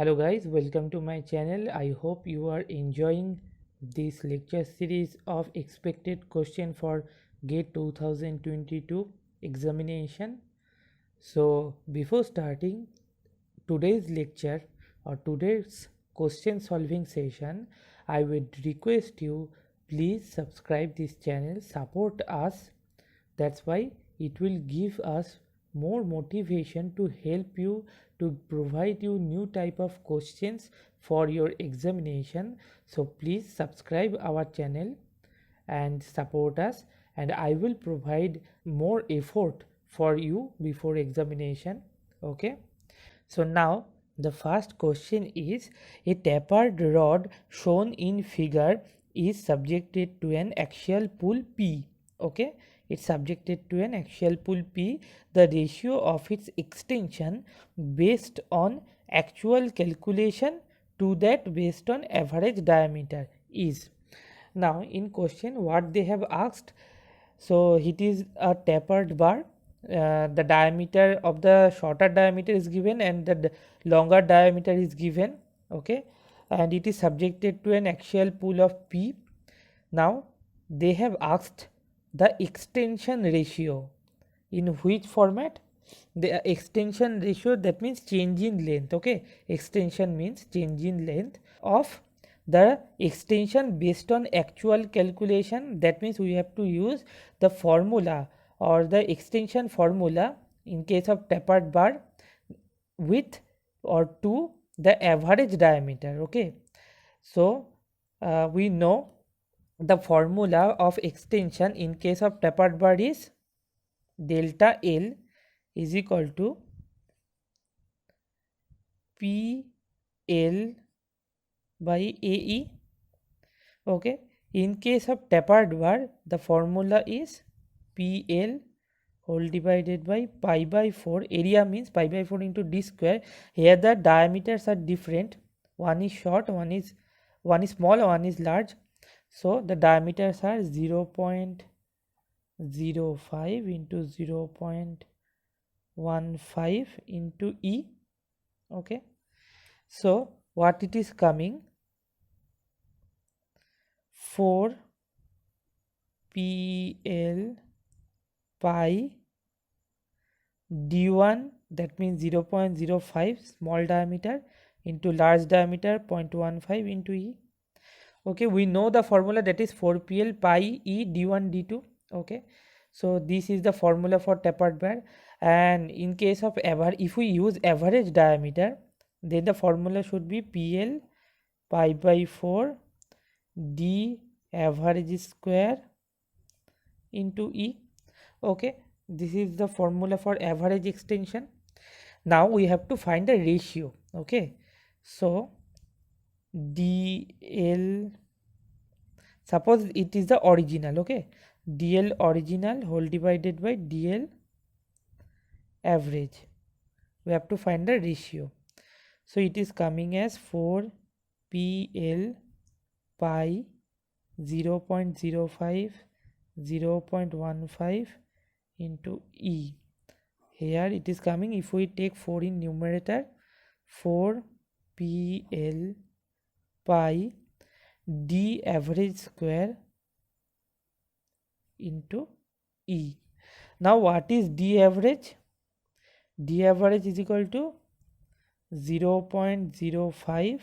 Hello guys, welcome to my channel. I hope you are enjoying this lecture series of expected question for GATE 2022 examination. So before starting today's lecture or today's question solving session, I would request you please subscribe this channel, support us. That's why it will give us more motivation to help you, to provide you new type of questions for your examination. So please subscribe our channel and support us, and I will provide more effort for you before examination. Okay, so now the first question is, a tapered rod shown in figure is subjected to an axial pull P. Okay, it's subjected to an axial pull P. The ratio of its extension based on actual calculation to that based on average diameter is. Now in question what they have asked, so it is a tapered bar. The diameter of the shorter diameter is given and the longer diameter is given. Okay, and it is subjected to an axial pull of P. Now they have asked the extension ratio. In which format? The extension ratio, that means change in length. Okay, extension means change in length of the extension based on actual calculation. That means we have to use the formula or the extension formula in case of tapered bar with or to the average diameter. Okay, so we know the formula of extension in case of tapered bar is delta L is equal to PL by AE. Okay, in case of tapered bar the formula is PL whole divided by pi by 4. Area means pi by 4 into d square. Here the diameters are different, one is short, one is small, one is large. So the diameters are 0.05 into 0.15 into E. Okay, so what it is coming, 4 PL pi d1, that means 0.05 small diameter into large diameter 0.15 into E. Okay, we know the formula, that is 4 PL pi E d1 d2. Okay, so this is the formula for tapered bar. And in case of if we use average diameter, then the formula should be PL pi by 4 d average square into E. Okay, this is the formula for average extension. Now we have to find the ratio. Okay, so DL, suppose it is the original. Okay, DL original whole divided by DL average. We have to find the ratio. So it is coming as 4 PL pi 0.05 0.15 into E. Here it is coming, if we take 4 in numerator, 4 PL pi d average square into E. Now what is d average? D average is equal to 0.05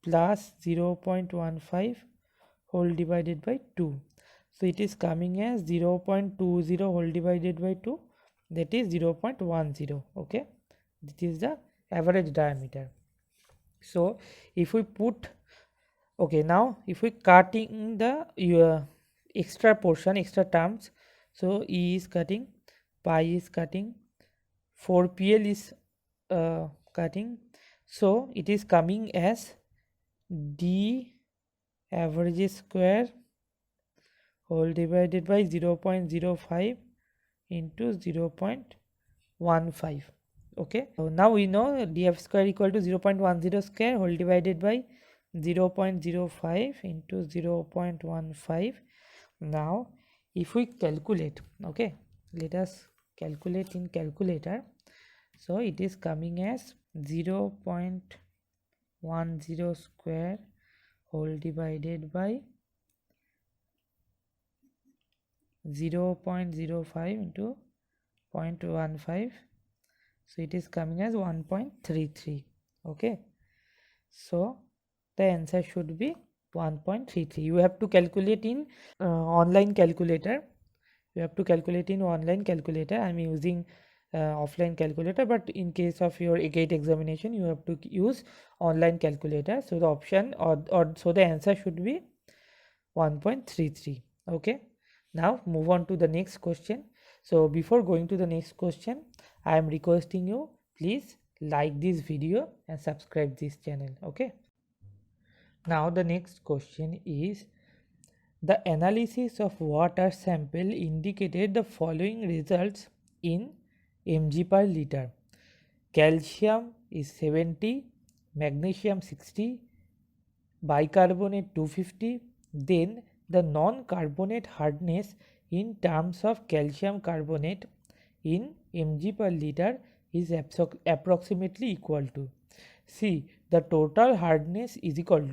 plus 0.15 whole divided by 2. So it is coming as 0.20 whole divided by 2, that is 0.10. Okay, this is the average diameter. So if we put, okay, now if we cutting the extra portion, extra terms, so E is cutting, pi is cutting, 4 PL is cutting, so it is coming as d average square whole divided by 0.05 into 0.15. Okay, so now we know df square equal to 0.10 square whole divided by 0.05 into 0.15. Now if we calculate, okay, let us calculate in calculator. So it is coming as 0.10 square whole divided by 0.05 into 0.15, so it is coming as 1.33. okay, so the answer should be 1.33. You have to calculate in online calculator. You have to calculate in online calculator. I am using offline calculator, but in case of your GATE examination you have to use online calculator. So the option or so the answer should be 1.33. okay, now move on to the next question. So before going to the next question, I am requesting you, please like this video and subscribe this channel. okay, now the next question is, the analysis of water sample indicated the following results in mg per liter. Calcium is 70, magnesium 60, bicarbonate 250. Then the non-carbonate hardness in terms of calcium carbonate in mg per liter is approximately equal to. See, the total hardness is equal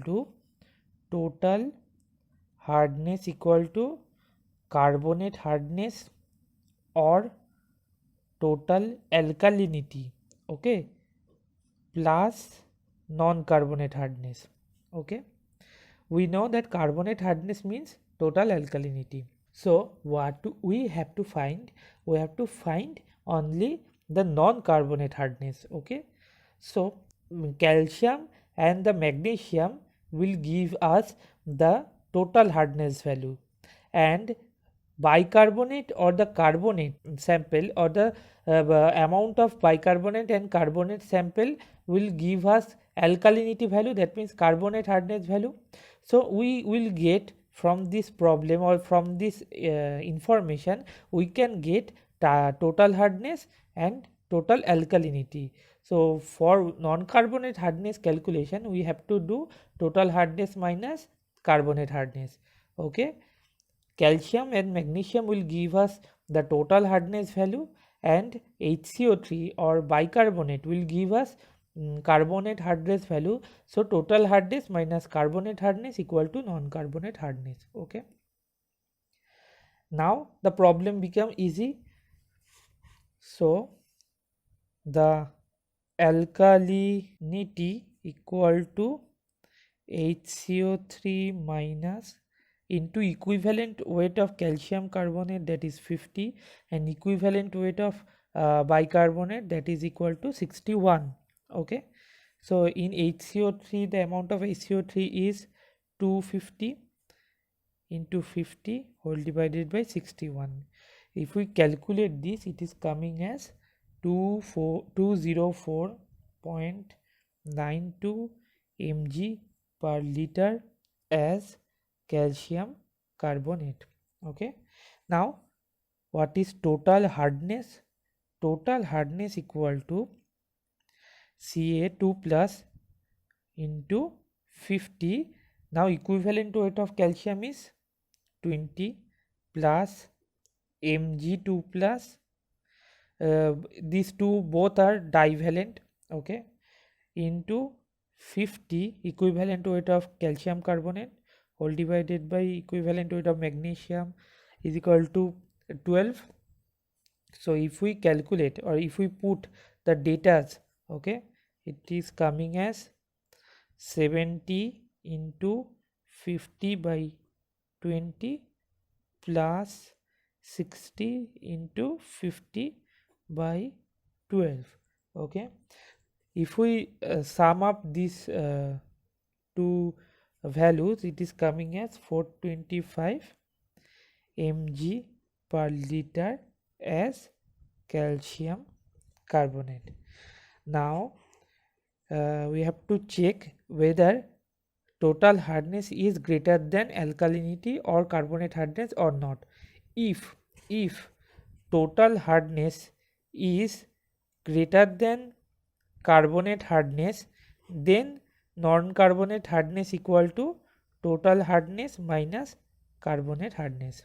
to carbonate hardness or total alkalinity, okay, plus non-carbonate hardness. okay, we know that carbonate hardness means total alkalinity. So what we have to find? We have to find only the non-carbonate hardness. okay, so calcium and the magnesium will give us the total hardness value, and bicarbonate or the carbonate sample or the amount of bicarbonate and carbonate sample will give us alkalinity value, that means carbonate hardness value. So we will get from this problem or from this information we can get total hardness and total alkalinity. So for non-carbonate hardness calculation we have to do total hardness minus carbonate hardness. okay, calcium and magnesium will give us the total hardness value, and HCO3 or bicarbonate will give us carbonate hardness value. So total hardness minus carbonate hardness equal to non-carbonate hardness. okay, now the problem become easy. So the alkalinity equal to HCO3 minus into equivalent weight of calcium carbonate, that is 50, and equivalent weight of bicarbonate, that is equal to 61. okay, so in HCO3 the amount of HCO3 is 250 into 50 whole divided by 61. If we calculate this, it is coming as 204.92 mg per liter as calcium carbonate. okay, now what is total hardness? Total hardness equal to Ca2 plus into 50. Now equivalent weight of calcium is 20 plus Mg2 plus these two both are divalent. okay, into 50 equivalent weight of calcium carbonate whole divided by equivalent weight of magnesium is equal to 12. So if we calculate or if we put the datas, okay, it is coming as 70 into 50 by 20 plus 60 into 50 by 12. okay, if we sum up these two values, it is coming as 425 mg per liter as calcium carbonate. Now we have to check whether total hardness is greater than alkalinity or carbonate hardness or not. If total hardness is greater than carbonate hardness, then non-carbonate hardness equal to total hardness minus carbonate hardness.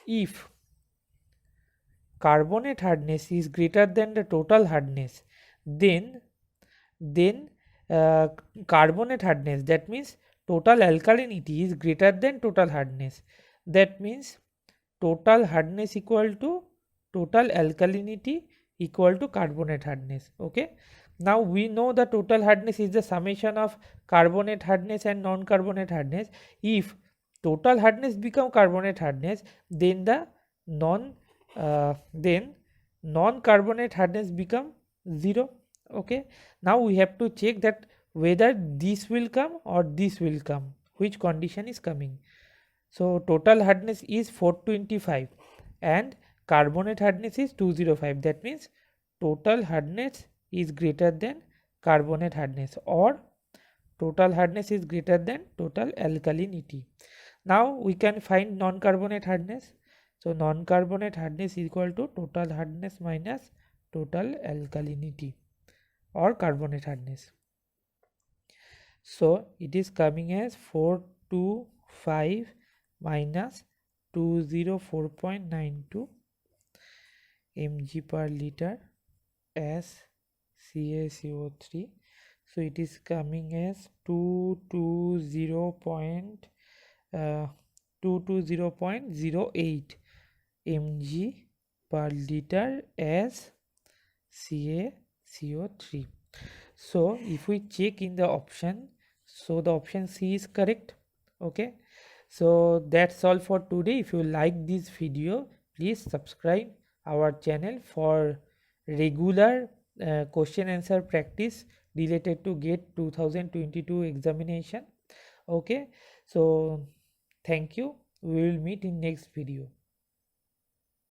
If carbonate hardness is greater than the total hardness, then then carbonate hardness, that means total alkalinity is greater than total hardness. That means total hardness equal to total alkalinity equal to carbonate hardness. Okay, now we know the total hardness is the summation of carbonate hardness and non-carbonate hardness. If total hardness become carbonate hardness, then the non-carbonate hardness become 0. Okay, now we have to check that whether this will come or this will come, which condition is coming. So total hardness is 425 and carbonate hardness is 205. That means total hardness is greater than carbonate hardness, or total hardness is greater than total alkalinity. Now we can find non-carbonate hardness. So non-carbonate hardness is equal to total hardness minus total alkalinity or carbonate hardness. So it is coming as 425 minus 204.92 mg per liter as CaCO3. So it is coming as 220.08 mg per liter as CaCO3. So if we check in the option, so the option C is correct. Okay, so that's all for today. If you like this video, please subscribe our channel for regular question answer practice related to GATE 2022 examination. Okay, so thank you. We will meet in next video.